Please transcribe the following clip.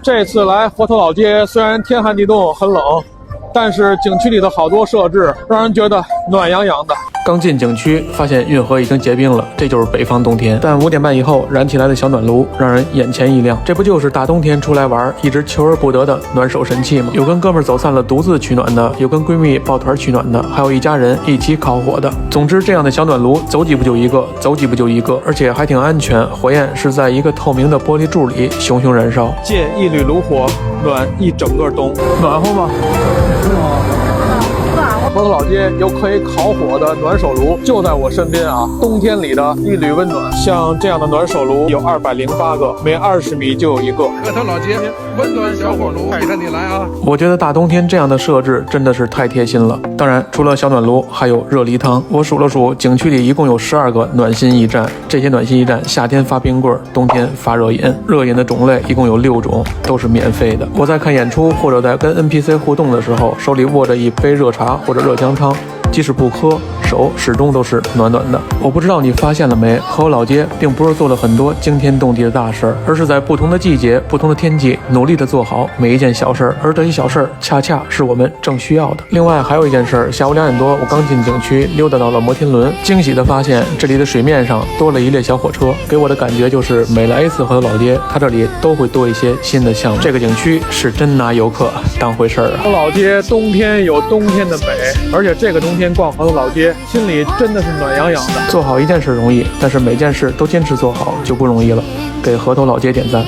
这次来河头老街，虽然天寒地冻很冷，但是景区里的好多设置让人觉得暖洋洋的。刚进景区，发现运河已经结冰了，这就是北方冬天。但5点半以后燃起来的小暖炉让人眼前一亮，这不就是大冬天出来玩一直求而不得的暖手神器吗？有跟哥们走散了独自取暖的，有跟闺蜜抱团取暖的，还有一家人一起烤火的。总之，这样的小暖炉走几步就一个，走几步就一个，而且还挺安全。火焰是在一个透明的玻璃柱里熊熊燃烧，借一缕炉火暖一整个冬，暖和吗？河头老街有可以烤火的暖手炉就在我身边啊！冬天里的一缕温暖。像这样的暖手炉有208个，每20米就有一个。河头老街温暖小火炉，带着你来啊！我觉得大冬天这样的设置真的是太贴心了。当然，除了小暖炉，还有热梨汤。我数了数，景区里一共有12个暖心驿站。这些暖心驿站，夏天发冰棍，冬天发热饮。热饮的种类一共有6种，都是免费的。我在看演出或者在跟 NPC 互动的时候，手里握着一杯热茶或者热姜汤，即使不喝，手始终都是暖暖的。我不知道你发现了没，河头老街并不是做了很多惊天动地的大事儿，而是在不同的季节、不同的天气，努力的做好每一件小事儿，而这些小事儿恰恰是我们正需要的。另外还有一件事儿，下午2点多，我刚进景区，溜达到了摩天轮，惊喜的发现这里的水面上多了一列小火车，给我的感觉就是每来一次河头老街，它这里都会多一些新的项目。这个景区是真拿游客当回事儿啊！河头老街冬天有冬天的美，而且这个冬天逛河头老街，心里真的是暖洋洋的。做好一件事容易，但是每件事都坚持做好就不容易了。给河头老街点赞。